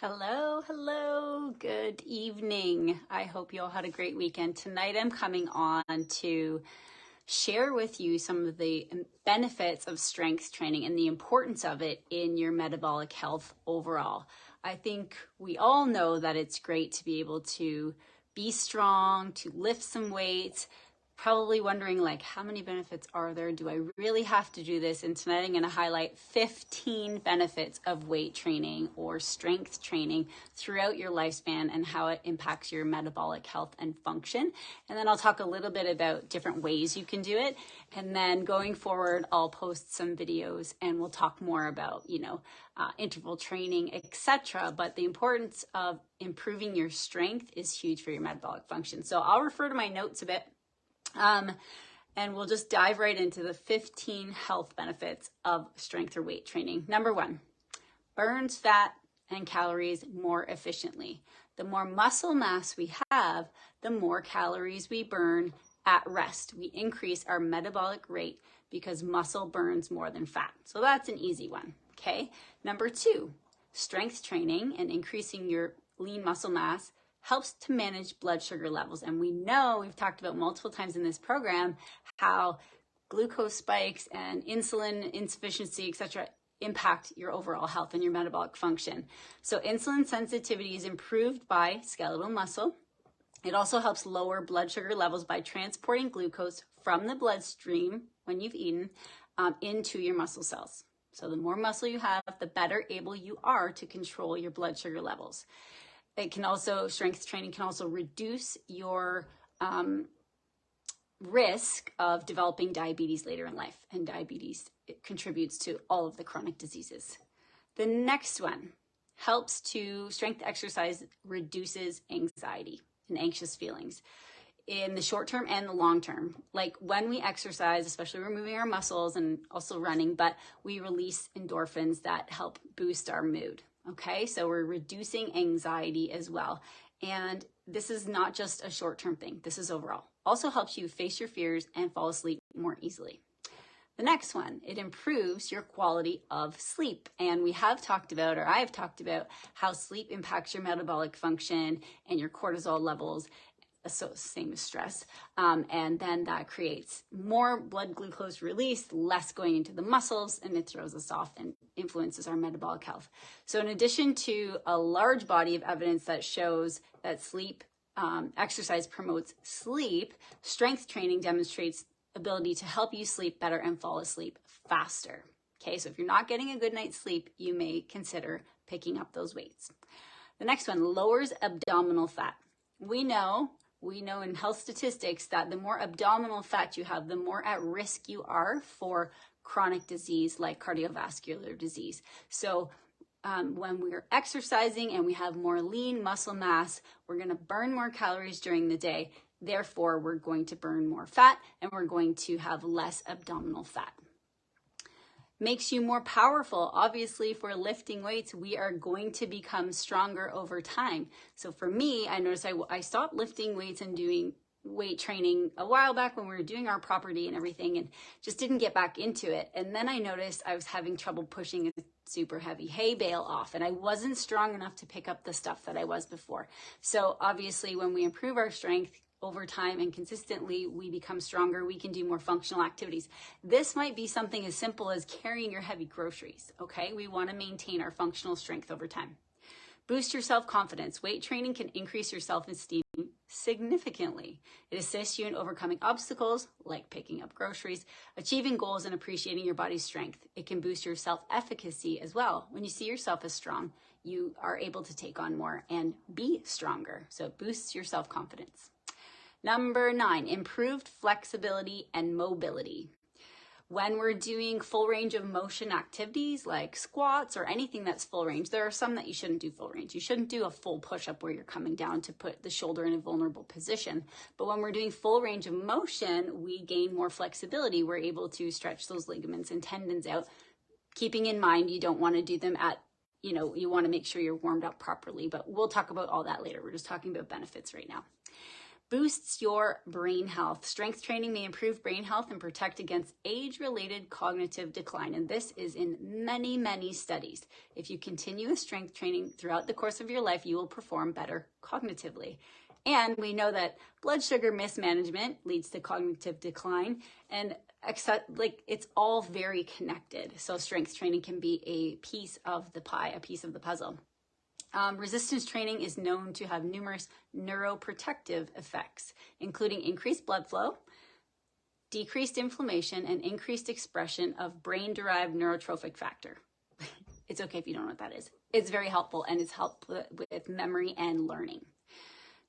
Hello, good evening. I hope you all had a great weekend. Tonight I'm coming on to share with you some of the benefits of strength training and the importance of it in your metabolic health overall. I think we all know that it's great to be able to be strong, to lift some weights. Probably wondering, like, how many benefits are there? Do I really have to do this? And tonight I'm going to highlight 15 benefits of weight training or strength training throughout your lifespan and how it impacts your metabolic health and function. And then I'll talk a little bit about different ways you can do it. And then going forward, I'll post some videos and we'll talk more about, interval training, etc. But the importance of improving your strength is huge for your metabolic function. So I'll refer to my notes a bit. And we'll just dive right into the 15 health benefits of strength or weight training. Number 1, burns fat and calories more efficiently. The more muscle mass we have, the more calories we burn at rest. We increase our metabolic rate because muscle burns more than fat. So that's an easy one, okay? Number 2, strength training and increasing your lean muscle mass helps to manage blood sugar levels. And we know, we've talked about multiple times in this program, how glucose spikes and insulin insufficiency, etc., impact your overall health and your metabolic function. So insulin sensitivity is improved by skeletal muscle. It also helps lower blood sugar levels by transporting glucose from the bloodstream when you've eaten into your muscle cells. So the more muscle you have, the better able you are to control your blood sugar levels. Strength training can also reduce your risk of developing diabetes later in life. And diabetes, it contributes to all of the chronic diseases. The next one, strength exercise reduces anxiety and anxious feelings in the short term and the long term. Like when we exercise, especially we're moving our muscles and also running, but we release endorphins that help boost our mood. Okay, so we're reducing anxiety as well. And this is not just a short-term thing. This is overall. Also helps you face your fears and fall asleep more easily. The next one, it improves your quality of sleep. And I have talked about how sleep impacts your metabolic function and your cortisol levels. So same as stress. And then that creates more blood glucose release, less going into the muscles, and it throws us off and influences our metabolic health. So in addition to a large body of evidence that shows that exercise promotes sleep, strength training demonstrates ability to help you sleep better and fall asleep faster. Okay, so if you're not getting a good night's sleep, you may consider picking up those weights. The next one, lowers abdominal fat. We know in health statistics that the more abdominal fat you have, the more at risk you are for chronic disease like cardiovascular disease. So when we're exercising and we have more lean muscle mass, we're going to burn more calories during the day. Therefore, we're going to burn more fat and we're going to have less abdominal fat. Makes you more powerful. Obviously, if we're lifting weights, we are going to become stronger over time. So for me, I noticed I stopped lifting weights and doing weight training a while back when we were doing our property and everything and just didn't get back into it. And then I noticed I was having trouble pushing a super heavy hay bale off and I wasn't strong enough to pick up the stuff that I was before. So obviously, when we improve our strength over time and consistently, we become stronger, we can do more functional activities. This might be something as simple as carrying your heavy groceries, okay? We want to maintain our functional strength over time. Boost your self-confidence. Weight training can increase your self-esteem significantly. It assists you in overcoming obstacles like picking up groceries, achieving goals, and appreciating your body's strength. It can boost your self-efficacy as well. When you see yourself as strong, you are able to take on more and be stronger. So it boosts your self-confidence. Number 9, improved flexibility and mobility. When we're doing full range of motion activities like squats or anything that's full range, there are some that you shouldn't do full range. You shouldn't do a full push-up where you're coming down to put the shoulder in a vulnerable position. But when we're doing full range of motion, we gain more flexibility. We're able to stretch those ligaments and tendons out, keeping in mind you don't want to do them you want to make sure you're warmed up properly. But we'll talk about all that later. We're just talking about benefits right now. Boosts your brain health. Strength training may improve brain health and protect against age-related cognitive decline. And this is in many, many studies. If you continue with strength training throughout the course of your life, you will perform better cognitively. And we know that blood sugar mismanagement leads to cognitive decline, and it's all very connected. So strength training can be a piece of the pie, a piece of the puzzle. Resistance training is known to have numerous neuroprotective effects, including increased blood flow, decreased inflammation, and increased expression of brain-derived neurotrophic factor. It's okay if you don't know what that is. It's very helpful, and it's helpful with memory and learning.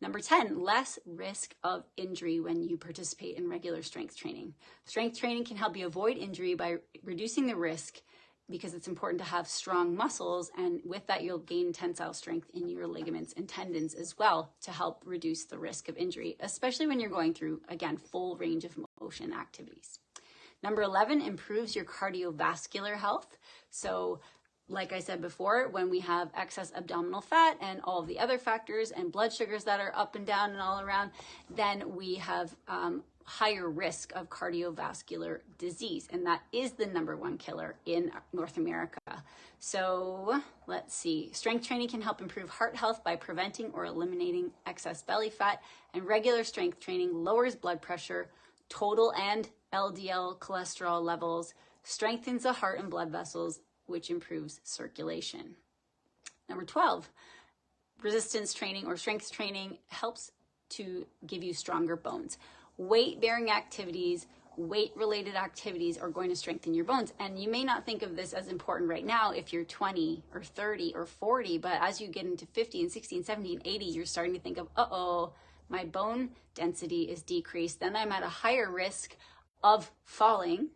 Number 10, less risk of injury when you participate in regular strength training. Strength training can help you avoid injury by reducing the risk, because it's important to have strong muscles, and with that you'll gain tensile strength in your ligaments and tendons as well to help reduce the risk of injury, especially when you're going through, again, full range of motion activities. Number 11, improves your cardiovascular health. So like I said before, when we have excess abdominal fat and all of the other factors and blood sugars that are up and down and all around, then we have higher risk of cardiovascular disease, and that is the #1 killer in North America. So let's see. Strength training can help improve heart health by preventing or eliminating excess belly fat, and regular strength training lowers blood pressure, total and LDL cholesterol levels, strengthens the heart and blood vessels, which improves circulation. Number 12, resistance training or strength training helps to give you stronger bones. Weight-bearing activities, weight-related activities are going to strengthen your bones. And you may not think of this as important right now if you're 20 or 30 or 40, but as you get into 50 and 60 and 70 and 80, you're starting to think of, my bone density is decreased. Then I'm at a higher risk of falling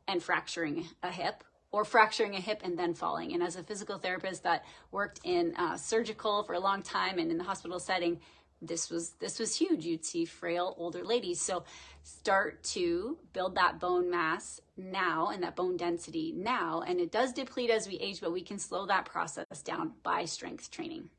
and fracturing a hip, or fracturing a hip and then falling. And as a physical therapist that worked in surgical for a long time and in the hospital setting, this was huge. You'd see frail older ladies. So start to build that bone mass now and that bone density now. And it does deplete as we age, but we can slow that process down by strength training.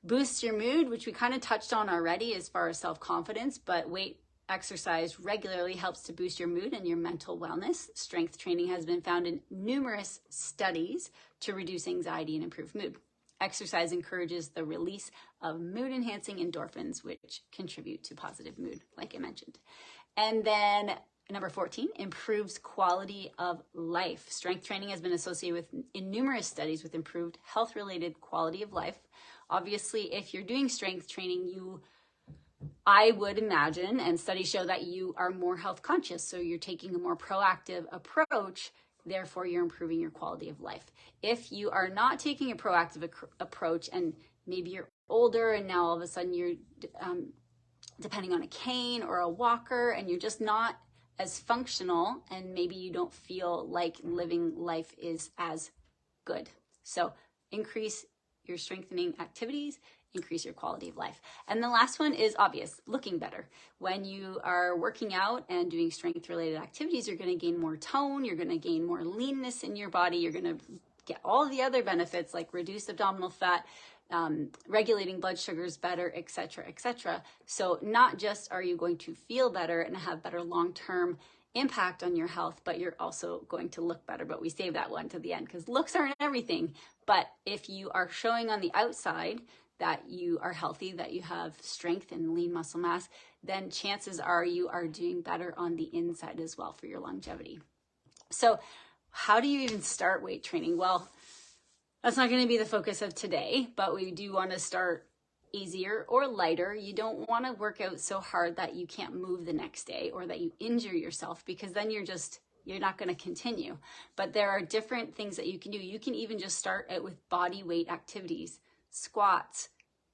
Boosts your mood, which we kind of touched on already as far as self-confidence, but weight exercise regularly helps to boost your mood and your mental wellness. Strength training has been found in numerous studies to reduce anxiety and improve mood. Exercise encourages the release of mood-enhancing endorphins, which contribute to positive mood, like I mentioned. And then number 14, improves quality of life. Strength training has been associated in numerous studies with improved health-related quality of life. Obviously, if you're doing strength training, I would imagine, and studies show that you are more health conscious, so you're taking a more proactive approach. Therefore, you're improving your quality of life. If you are not taking a proactive approach, and maybe you're older and now all of a sudden you're depending on a cane or a walker, and you're just not as functional, and maybe you don't feel like living life is as good. So increase your strengthening activities, increase your quality of life. And the last one is obvious, looking better. When you are working out and doing strength-related activities, you're going to gain more tone, you're going to gain more leanness in your body, you're going to get all the other benefits like reduced abdominal fat, regulating blood sugars better, etc., etc. So not just are you going to feel better and have better long-term impact on your health, but you're also going to look better. But we save that one to the end because looks aren't everything. But if you are showing on the outside that you are healthy, that you have strength and lean muscle mass, then chances are you are doing better on the inside as well for your longevity. So how do you even start weight training? Well, that's not going to be the focus of today, but we do want to start easier or lighter. You don't want to work out so hard that you can't move the next day or that you injure yourself, because then you're not going to continue. But there are different things that you can do. You can even just start out with body weight activities. Squats,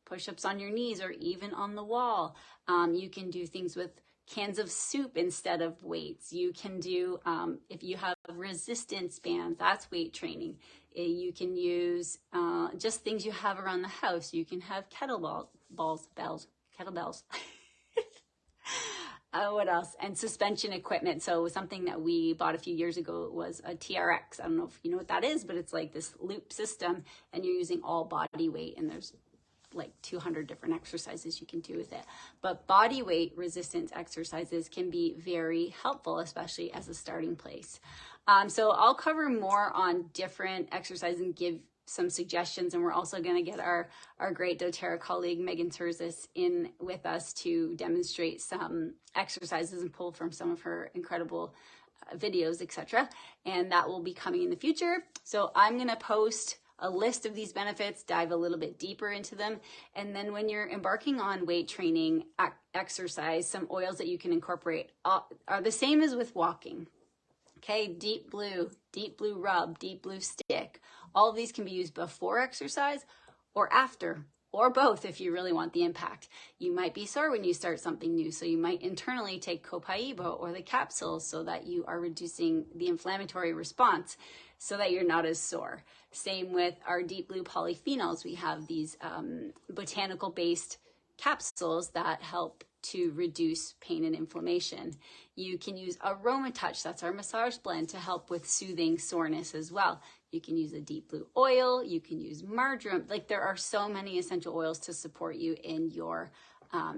push-ups on your knees or even on the wall. You can do things with cans of soup instead of weights. You can do, if you have resistance bands, that's weight training. You can use just things you have around the house. You can have kettlebells. What else? And suspension equipment. So something that we bought a few years ago was a TRX. I don't know if you know what that is, but it's like this loop system and you're using all body weight, and there's like 200 different exercises you can do with it. But body weight resistance exercises can be very helpful, especially as a starting place. So I'll cover more on different exercises and give some suggestions, and we're also going to get our great doTERRA colleague Megan Terzis in with us to demonstrate some exercises and pull from some of her incredible videos, etc. And that will be coming in the future. So I'm going to post a list of these benefits, dive a little bit deeper into them, and then when you're embarking on weight training exercise, some oils that you can incorporate are the same as with walking. Okay, deep blue rub, deep blue stick. All of these can be used before exercise or after, or both if you really want the impact. You might be sore when you start something new, so you might internally take Copaiba or the capsules so that you are reducing the inflammatory response so that you're not as sore. Same with our deep blue polyphenols. We have these botanical-based capsules that help to reduce pain and inflammation. You can use Aroma Touch, that's our massage blend, to help with soothing soreness as well. You can use a deep blue oil, you can use marjoram. Like, there are so many essential oils to support you in your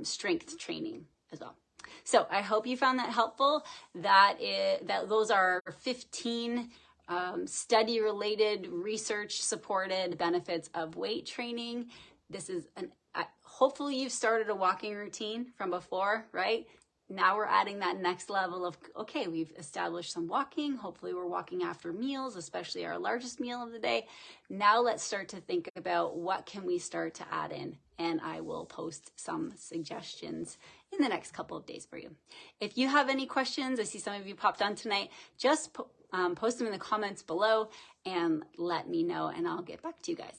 strength training as well. So I hope you found that helpful. Those are 15 study-related, research-supported benefits of weight training. This is hopefully you've started a walking routine from before, right? Now we're adding that next level of, okay, we've established some walking. Hopefully we're walking after meals, especially our largest meal of the day. Now let's start to think about what can we start to add in. And I will post some suggestions in the next couple of days for you. If you have any questions, I see some of you popped on tonight, just post them in the comments below and let me know, and I'll get back to you guys.